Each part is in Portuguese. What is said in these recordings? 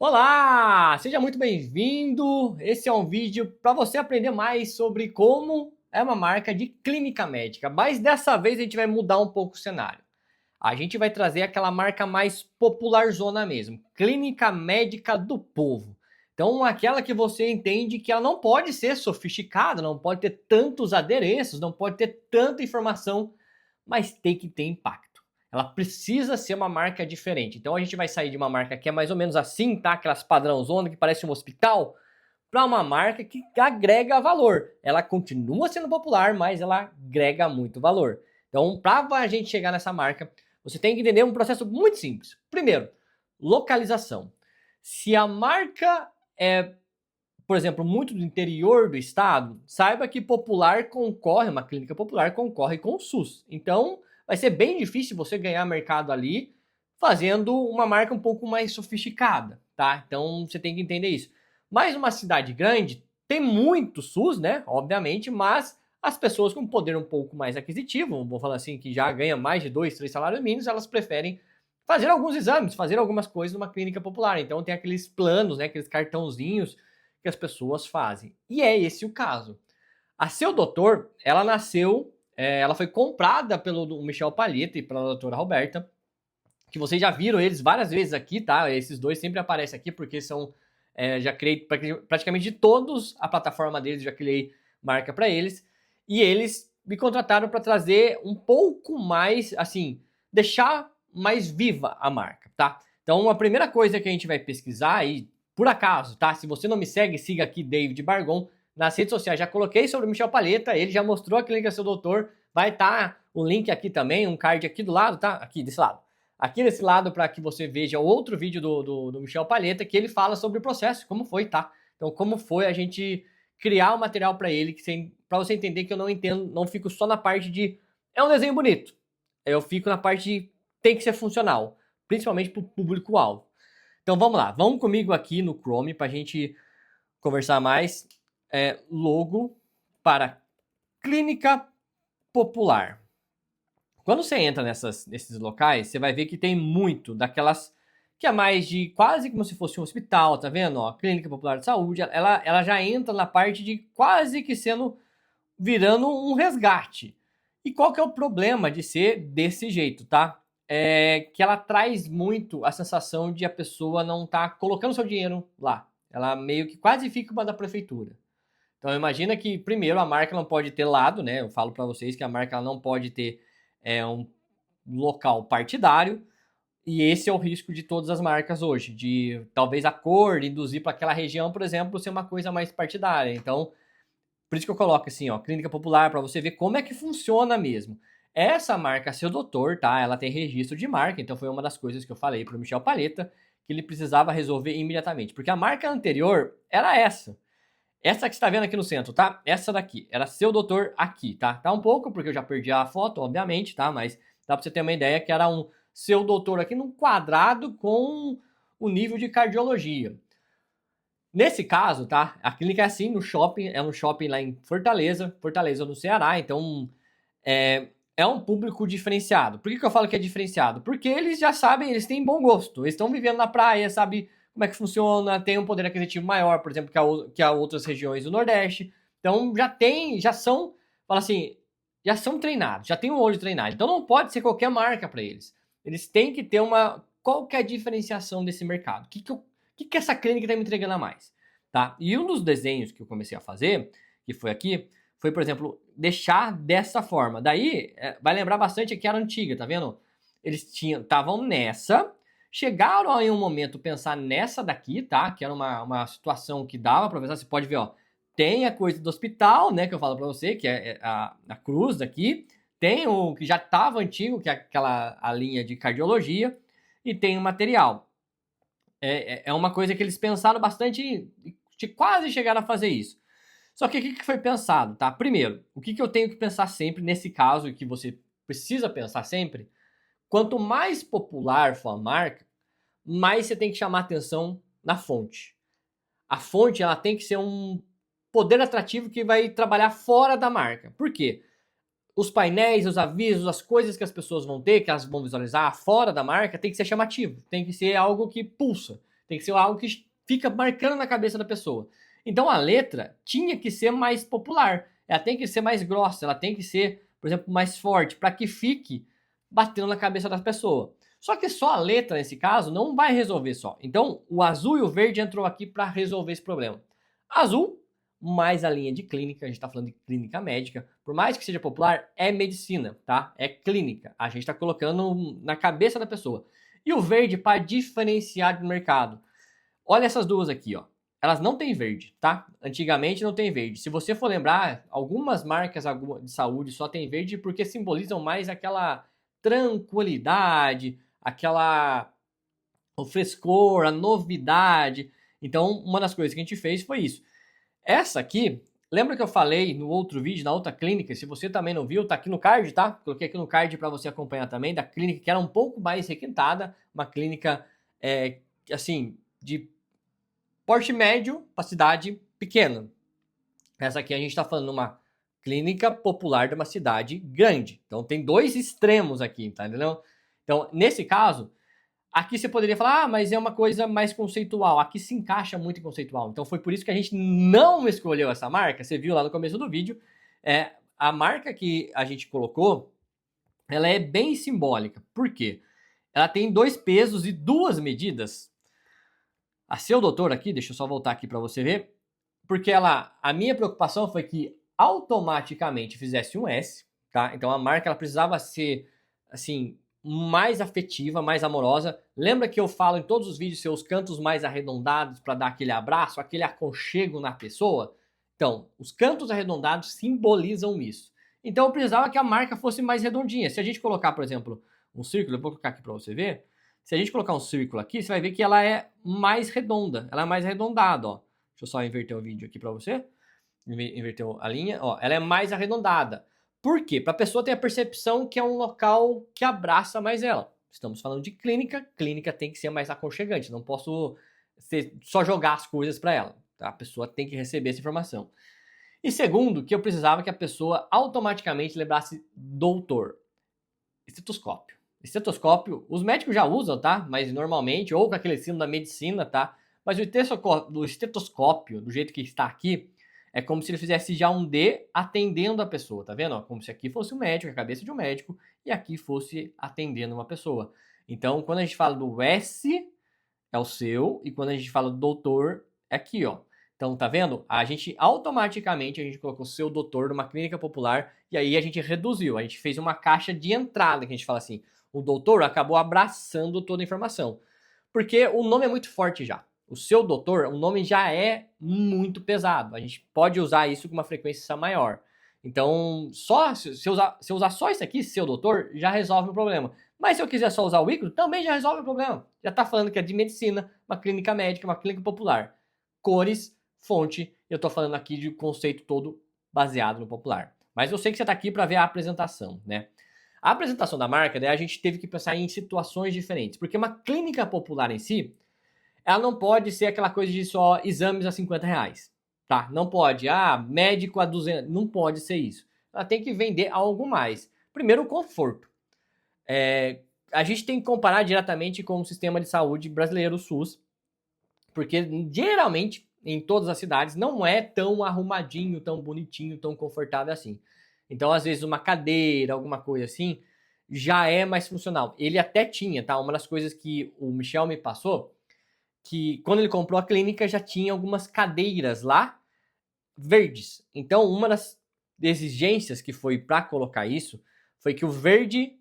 Olá, seja muito bem-vindo. Esse é um vídeo para você aprender mais sobre como é uma marca de clínica médica, mas dessa vez a gente vai mudar um pouco o cenário. A gente vai trazer aquela marca mais popularzona mesmo, clínica médica do povo. Então, aquela que você entende que ela não pode ser sofisticada, não pode ter tantos adereços, não pode ter tanta informação, mas tem que ter impacto. Ela precisa ser uma marca diferente. Então a gente vai sair de uma marca que é mais ou menos assim, tá? Aquelas padrãozona que parece um hospital, para uma marca que agrega valor. Ela continua sendo popular, mas ela agrega muito valor. Então, para a gente chegar nessa marca, você tem que entender um processo muito simples. Primeiro, localização. Se a marca é, por exemplo, muito do interior do estado, saiba que popular concorre, uma clínica popular concorre com o SUS. Então, vai ser bem difícil você ganhar mercado ali fazendo uma marca um pouco mais sofisticada, tá? Então, você tem que entender isso. Mas uma cidade grande tem muito SUS, né? Obviamente, mas as pessoas com poder um pouco mais aquisitivo, vou falar assim, que já ganha mais de 2, 3 salários mínimos, elas preferem fazer alguns exames, fazer algumas coisas numa clínica popular. Então, tem aqueles planos, né? Aqueles cartãozinhos que as pessoas fazem. E é esse o caso. A Seu Doutor, ela nasceu, ela foi comprada pelo Michel Palheta e pela doutora Roberta, que vocês já viram eles várias vezes aqui, tá? Esses dois sempre aparecem aqui porque são, já criei praticamente de todos a plataforma deles, já criei marca para eles. E eles me contrataram para trazer um pouco mais, assim, deixar mais viva a marca, tá? Então, a primeira coisa que a gente vai pesquisar aí, por acaso, tá? Se você não me segue, siga aqui David Bargon nas redes sociais. Já coloquei sobre o Michel Palheta, ele já mostrou a clínica Seu Doutor. Vai estar o link aqui também, um card aqui do lado, tá? Aqui desse lado. Aqui desse lado para que você veja outro vídeo do Michel Palheta, que ele fala sobre o processo, como foi, tá? Então, como foi a gente criar o material para ele, para você entender que eu não entendo, não fico só na parte de é um desenho bonito. Eu fico na parte de tem que ser funcional, principalmente para o público-alvo. Então vamos lá, vamos comigo aqui no Chrome para a gente conversar mais. Logo para clínica popular. Quando você entra nesses locais, você vai ver que tem muito daquelas que é mais de quase como se fosse um hospital, tá vendo? Ó, Clínica Popular de Saúde, ela já entra na parte de quase que virando um resgate. E qual que é o problema de ser desse jeito, tá? É que ela traz muito a sensação de a pessoa não tá colocando seu dinheiro lá. Ela meio que quase fica uma da prefeitura. Então imagina que primeiro a marca não pode ter lado, né? Eu falo para vocês que a marca ela não pode ter um local partidário. E esse é o risco de todas as marcas hoje, de talvez a cor induzir para aquela região, por exemplo, ser uma coisa mais partidária. Então, por isso que eu coloco assim, ó, clínica popular, para você ver como é que funciona mesmo. Essa marca Seu Doutor, tá? Ela tem registro de marca, então foi uma das coisas que eu falei para o Michel Palheta, que ele precisava resolver imediatamente. Porque a marca anterior era essa. Essa que você tá vendo aqui no centro, tá? Essa daqui, era Seu Doutor aqui, tá? Tá um pouco, porque eu já perdi a foto, obviamente, tá? Mas dá pra você ter uma ideia que era um Seu Doutor aqui num quadrado com o nível de cardiologia. Nesse caso, tá? A clínica é assim, no shopping, é um shopping lá em Fortaleza, Fortaleza no Ceará, então é um público diferenciado. Por que eu falo que é diferenciado? Porque eles já sabem, eles têm bom gosto, eles estão vivendo na praia, sabe como é que funciona, tem um poder aquisitivo maior, por exemplo, que a outras regiões do Nordeste. Então já são, fala assim, já são treinados, já tem um olho treinado. Então não pode ser qualquer marca para eles. Eles têm que ter qual que é a diferenciação desse mercado? O que essa clínica está me entregando a mais? Tá? E um dos desenhos que eu comecei a fazer, que foi aqui, foi, por exemplo, deixar dessa forma. Daí, vai lembrar bastante que era antiga, tá vendo? Eles estavam nessa, chegaram em um momento pensar nessa daqui, tá? Que era uma situação que dava pra pensar, você pode ver, ó, tem a coisa do hospital, né, que eu falo pra você, que é a cruz daqui, tem o que já estava antigo, que é a linha de cardiologia, e tem o material. É uma coisa que eles pensaram bastante, de quase chegaram a fazer isso. Só que o que foi pensado, tá? Primeiro, o que eu tenho que pensar sempre nesse caso, e que você precisa pensar sempre, quanto mais popular for a marca, mais você tem que chamar atenção na fonte. A fonte ela tem que ser um poder atrativo que vai trabalhar fora da marca. Por quê? Os painéis, os avisos, as coisas que as pessoas vão ter, que elas vão visualizar fora da marca, tem que ser chamativo, tem que ser algo que pulsa. Tem que ser algo que fica marcando na cabeça da pessoa. Então a letra tinha que ser mais popular, ela tem que ser mais grossa, ela tem que ser, por exemplo, mais forte, para que fique batendo na cabeça da pessoa. Só que só a letra, nesse caso, não vai resolver só. Então, o azul e o verde entrou aqui para resolver esse problema. Azul, mais a linha de clínica, a gente está falando de clínica médica. Por mais que seja popular, é medicina, tá? É clínica. A gente está colocando na cabeça da pessoa. E o verde para diferenciar do mercado. Olha essas duas aqui, ó. Elas não têm verde, tá? Antigamente não tem verde. Se você for lembrar, algumas marcas de saúde só tem verde porque simbolizam mais aquela tranquilidade, o frescor, a novidade. Então, uma das coisas que a gente fez foi isso. Essa aqui, lembra que eu falei no outro vídeo, na outra clínica? Se você também não viu, tá aqui no card, tá? Coloquei aqui no card para você acompanhar também, da clínica que era um pouco mais requintada, uma clínica, assim, de porte médio para cidade pequena. Essa aqui a gente está falando numa clínica popular de uma cidade grande. Então tem dois extremos aqui, tá entendendo? Então, nesse caso, aqui você poderia falar, mas é uma coisa mais conceitual. Aqui se encaixa muito em conceitual. Então foi por isso que a gente não escolheu essa marca. Você viu lá no começo do vídeo. A marca que a gente colocou, ela é bem simbólica. Por quê? Ela tem 2 pesos e 2 medidas. A Seu Doutor aqui, deixa eu só voltar aqui para você ver, porque a minha preocupação foi que automaticamente fizesse um S, tá? Então a marca ela precisava ser assim mais afetiva, mais amorosa. Lembra que eu falo em todos os vídeos seus cantos mais arredondados para dar aquele abraço, aquele aconchego na pessoa? Então, os cantos arredondados simbolizam isso. Então eu precisava que a marca fosse mais redondinha. Se a gente colocar, por exemplo, um círculo, eu vou colocar aqui para você ver. Se a gente colocar um círculo aqui, você vai ver que ela é mais redonda, ela é mais arredondada, ó. Deixa eu só inverter o vídeo aqui para você. Inverter a linha, ó. Ela é mais arredondada. Por quê? Para a pessoa ter a percepção que é um local que abraça mais ela. Estamos falando de clínica, clínica tem que ser mais aconchegante. Não posso só jogar as coisas para ela. Tá? A pessoa tem que receber essa informação. E segundo, que eu precisava que a pessoa automaticamente lembrasse doutor. Estetoscópio. Estetoscópio, os médicos já usam, tá? Mas normalmente, ou com aquele símbolo da medicina, tá? Mas o estetoscópio, do jeito que está aqui, é como se ele fizesse já um D atendendo a pessoa, tá vendo? Como se aqui fosse o médico, a cabeça de um médico, e aqui fosse atendendo uma pessoa. Então, quando a gente fala do S, é o seu, e quando a gente fala do doutor, é aqui, ó. Então, tá vendo? A gente colocou seu doutor numa clínica popular, e aí a gente reduziu, a gente fez uma caixa de entrada, que a gente fala assim, o doutor acabou abraçando toda a informação. Porque o nome é muito forte já. O seu doutor, o nome já é muito pesado. A gente pode usar isso com uma frequência maior. Então, se eu usar só isso aqui, seu doutor, já resolve o problema. Mas se eu quiser só usar o ícone, também já resolve o problema. Já está falando que é de medicina, uma clínica médica, uma clínica popular. Cores, fonte, eu estou falando aqui de um conceito todo baseado no popular. Mas eu sei que você está aqui para ver a apresentação, né? A apresentação da marca, a gente teve que pensar em situações diferentes, porque uma clínica popular em si, ela não pode ser aquela coisa de só exames a R$50, tá? Não pode, médico a 200, não pode ser isso. Ela tem que vender algo mais. Primeiro, o conforto. A gente tem que comparar diretamente com o sistema de saúde brasileiro, o SUS, porque geralmente, em todas as cidades, não é tão arrumadinho, tão bonitinho, tão confortável assim. Então, às vezes, uma cadeira, alguma coisa assim, já é mais funcional. Ele até tinha, tá? Uma das coisas que o Michel me passou, que quando ele comprou a clínica, já tinha algumas cadeiras lá, verdes. Então, uma das exigências que foi para colocar isso, foi que o verde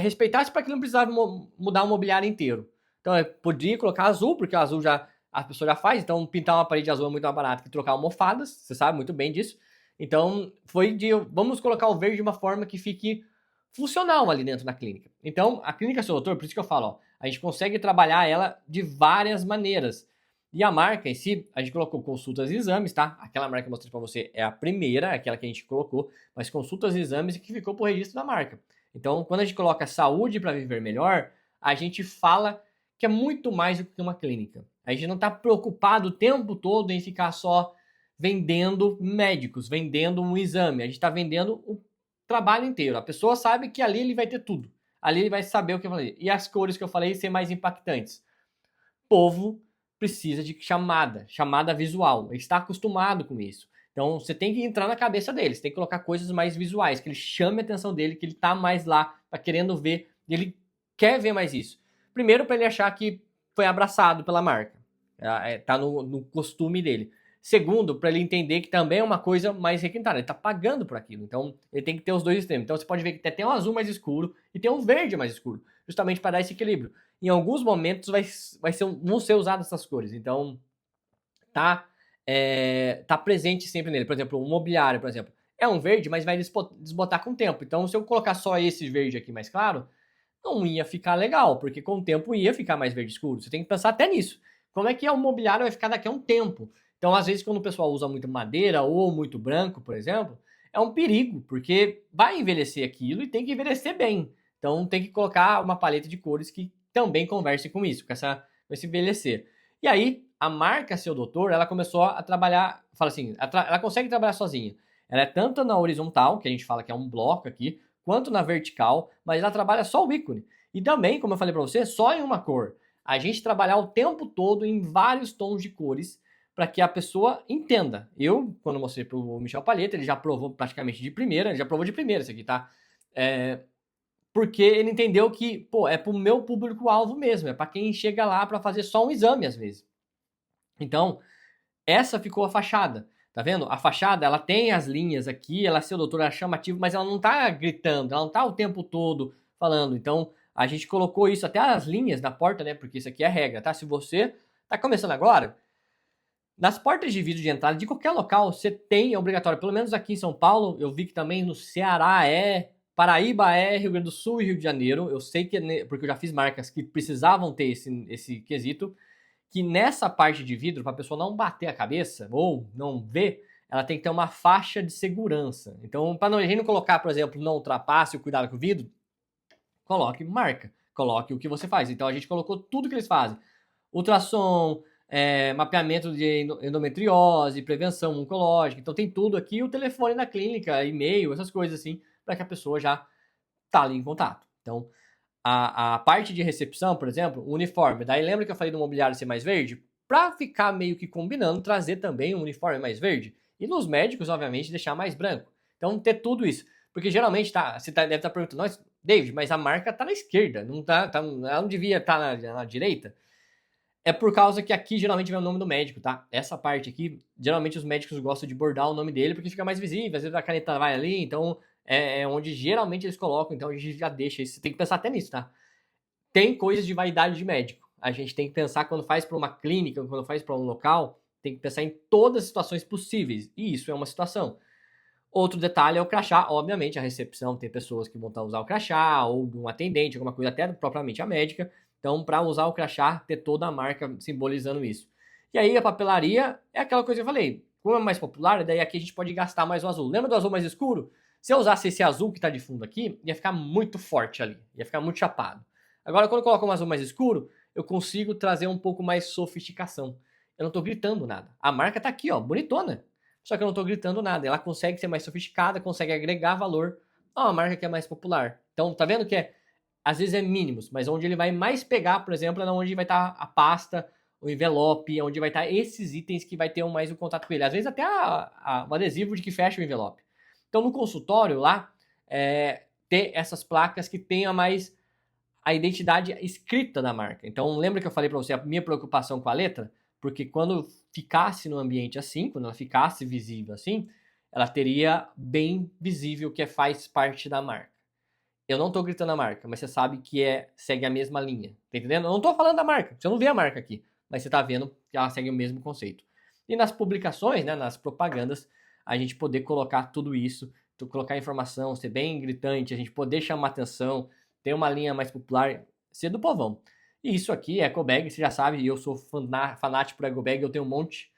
respeitasse para que não precisava mudar o mobiliário inteiro. Então, eu podia colocar azul, porque o azul a pessoa já faz, então pintar uma parede azul é muito mais barato que trocar almofadas, você sabe muito bem disso. Então, vamos colocar o verde de uma forma que fique funcional ali dentro da clínica. Então, a clínica Seu Doutor, por isso que eu falo, ó, a gente consegue trabalhar ela de várias maneiras. E a marca em si, a gente colocou consultas e exames, tá? Aquela marca que eu mostrei pra você é a primeira, aquela que a gente colocou, mas consultas e exames que ficou pro registro da marca. Então, quando a gente coloca saúde para viver melhor, a gente fala que é muito mais do que uma clínica. A gente não está preocupado o tempo todo em ficar só vendendo médicos, vendendo um exame. A gente está vendendo o trabalho inteiro. A pessoa sabe que ali ele vai ter tudo. Ali ele vai saber o que eu falei. E as cores que eu falei ser mais impactantes. Povo precisa de chamada visual. Ele está acostumado com isso. Então você tem que entrar na cabeça dele, você tem que colocar coisas mais visuais, que ele chame a atenção dele, que ele tá mais lá, tá querendo ver, ele quer ver mais isso. Primeiro, para ele achar que foi abraçado pela marca, tá no costume dele. Segundo, para ele entender que também é uma coisa mais requintada, ele tá pagando por aquilo, então ele tem que ter os dois extremos. Então você pode ver que tem um azul mais escuro e tem um verde mais escuro, justamente para dar esse equilíbrio. Em alguns momentos vão ser usadas essas cores, então tá presente sempre nele. Por exemplo, o mobiliário, por exemplo, é um verde, mas vai desbotar com o tempo. Então, se eu colocar só esse verde aqui mais claro, não ia ficar legal, porque com o tempo ia ficar mais verde escuro. Você tem que pensar até nisso. Como é que o mobiliário vai ficar daqui a um tempo? Então, às vezes, quando o pessoal usa muito madeira ou muito branco, por exemplo, é um perigo, porque vai envelhecer aquilo e tem que envelhecer bem. Então, tem que colocar uma paleta de cores que também converse com isso, com esse envelhecer. E aí, a marca Seu Doutor, ela começou a trabalhar, fala assim, ela consegue trabalhar sozinha. Ela é tanto na horizontal, que a gente fala que é um bloco aqui, quanto na vertical, mas ela trabalha só o ícone. E também, como eu falei para você, só em uma cor. A gente trabalhar o tempo todo em vários tons de cores para que a pessoa entenda. Eu, quando mostrei para o Michel Palheta, ele já provou praticamente de primeira, ele já provou de primeira isso aqui, tá? Porque ele entendeu que, pô, é pro meu público-alvo mesmo, é para quem chega lá para fazer só um exame às vezes. Então, essa ficou a fachada, tá vendo? A fachada, ela tem as linhas aqui, ela, seu doutor, é chamativo, mas ela não tá gritando, ela não tá o tempo todo falando. Então, a gente colocou isso até as linhas na porta, né? Porque isso aqui é regra, tá? Se você tá começando agora, nas portas de vidro de entrada de qualquer local, você tem, é obrigatório, pelo menos aqui em São Paulo, eu vi que também no Ceará Paraíba Rio Grande do Sul e Rio de Janeiro, eu sei que, porque eu já fiz marcas que precisavam ter esse quesito, que nessa parte de vidro, para a pessoa não bater a cabeça ou não ver, ela tem que ter uma faixa de segurança. Então, para a gente não colocar, por exemplo, não ultrapasse o cuidado com o vidro, coloque marca, coloque o que você faz. Então, a gente colocou tudo que eles fazem. Ultrassom, mapeamento de endometriose, prevenção oncológica. Então, tem tudo aqui, o telefone da clínica, e-mail, essas coisas assim, para que a pessoa já tá ali em contato. Então, a parte de recepção, por exemplo, o uniforme. Daí lembra que eu falei do mobiliário ser mais verde? Para ficar meio que combinando, trazer também um uniforme mais verde. E nos médicos, obviamente, deixar mais branco. Então, ter tudo isso. Porque geralmente, você deve estar perguntando, nossa, David, mas a marca tá na esquerda, não ela não devia estar na direita? É por causa que aqui geralmente vem o nome do médico, tá? Essa parte aqui, geralmente os médicos gostam de bordar o nome dele porque fica mais visível, às vezes a caneta vai ali, então é onde geralmente eles colocam, então a gente já deixa isso. Você tem que pensar até nisso, tá? Tem coisas de vaidade de médico. A gente tem que pensar quando faz para uma clínica, quando faz para um local, tem que pensar em todas as situações possíveis. E isso é uma situação. Outro detalhe é o crachá. Obviamente, a recepção tem pessoas que vão usar o crachá, ou um atendente, alguma coisa, até propriamente a médica. Então, para usar o crachá, ter toda a marca simbolizando isso. E aí, a papelaria é aquela coisa que eu falei. Como é mais popular, daí aqui a gente pode gastar mais o azul. Lembra do azul mais escuro? Se eu usasse esse azul que está de fundo aqui, ia ficar muito forte ali. Ia ficar muito chapado. Agora, quando eu coloco um azul mais escuro, eu consigo trazer um pouco mais sofisticação. Eu não estou gritando nada. A marca está aqui, ó, bonitona. Só que eu não estou gritando nada. Ela consegue ser mais sofisticada, consegue agregar valor a uma marca que é mais popular. Então, tá vendo que às vezes é mínimos, mas onde ele vai mais pegar, por exemplo, é onde vai estar a pasta, o envelope, onde vai estar esses itens que vai ter mais o contato com ele. Às vezes até o adesivo de que fecha o envelope. Então, no consultório lá, ter essas placas que tenha mais a identidade escrita da marca. Então, lembra que eu falei para você a minha preocupação com a letra? Porque quando ficasse no ambiente assim, quando ela ficasse visível assim, ela teria bem visível que faz parte da marca. Eu não tô gritando a marca, mas você sabe que segue a mesma linha. Tá entendendo? Eu não tô falando da marca, você não vê a marca aqui, mas você tá vendo que ela segue o mesmo conceito. E nas publicações, né, nas propagandas, a gente poder colocar tudo isso, colocar informação, ser bem gritante, a gente poder chamar atenção, ter uma linha mais popular, ser do povão. E isso aqui, Ecobag, você já sabe, eu sou fanático por Ecobag, eu tenho um monte,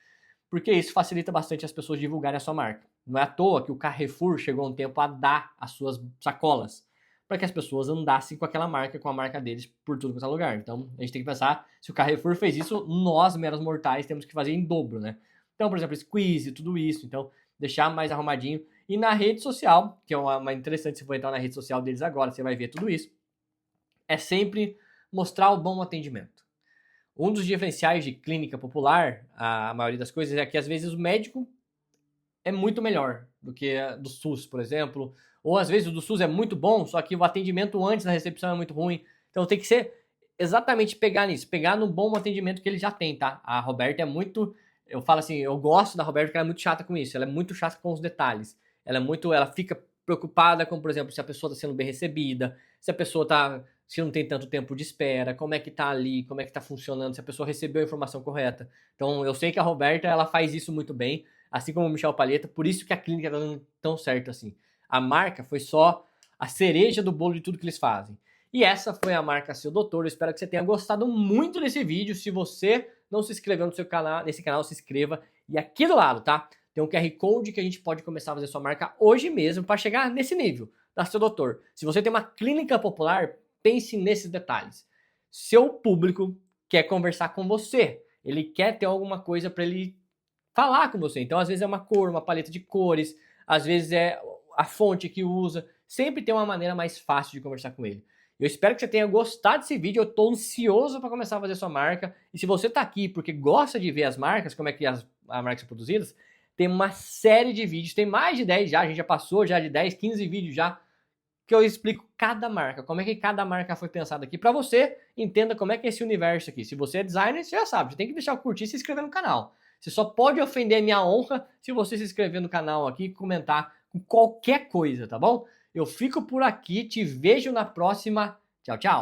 porque isso facilita bastante as pessoas divulgarem a sua marca. Não é à toa que o Carrefour chegou um tempo a dar as suas sacolas, para que as pessoas andassem com aquela marca, com a marca deles, por tudo quanto é lugar. Então, a gente tem que pensar, se o Carrefour fez isso, nós, meros mortais, temos que fazer em dobro, né? Então, por exemplo, squeeze, tudo isso. Então, deixar mais arrumadinho. E na rede social, que é uma interessante, se for entrar na rede social deles agora, você vai ver tudo isso, é sempre mostrar o bom atendimento. Um dos diferenciais de clínica popular, a maioria das coisas, é que às vezes o médico é muito melhor do que a do SUS, por exemplo. Ou às vezes o do SUS é muito bom, só que o atendimento antes da recepção é muito ruim. Então tem que ser exatamente pegar nisso, pegar no bom atendimento que ele já tem, tá? A Roberta é muito. Eu falo assim, eu gosto da Roberta porque ela é muito chata com isso. Ela é muito chata com os detalhes. Ela fica preocupada com, por exemplo, se a pessoa está sendo bem recebida, se a pessoa tá. Se não tem tanto tempo de espera, como é que tá ali, como é que tá funcionando, se a pessoa recebeu a informação correta. Então eu sei que a Roberta ela faz isso muito bem, assim como o Michel Palheta, por isso que a clínica tá dando tão certo assim. A marca foi só a cereja do bolo de tudo que eles fazem. E essa foi a marca Seu Doutor. Eu espero que você tenha gostado muito desse vídeo. Se você não se inscreveu no seu canal, nesse canal, se inscreva. E aqui do lado, tá? Tem um QR Code que a gente pode começar a fazer sua marca hoje mesmo para chegar nesse nível da Seu Doutor. Se você tem uma clínica popular, pense nesses detalhes. Seu público quer conversar com você. Ele quer ter alguma coisa para ele falar com você. Então, às vezes é uma cor, uma paleta de cores, às vezes é a fonte que usa. Sempre tem uma maneira mais fácil de conversar com ele. Eu espero que você tenha gostado desse vídeo. Eu estou ansioso para começar a fazer sua marca. E se você está aqui porque gosta de ver as marcas, como é que as marcas são produzidas, tem uma série de vídeos, tem mais de 10 já, a gente já passou já de 10, 15 vídeos já, que eu explico cada marca, como é que cada marca foi pensada aqui, para você entenda como é que é esse universo aqui. Se você é designer, você já sabe, você tem que deixar o curtir e se inscrever no canal. Você só pode ofender a minha honra se você se inscrever no canal aqui e comentar com qualquer coisa, tá bom? Eu fico por aqui, te vejo na próxima. Tchau, tchau.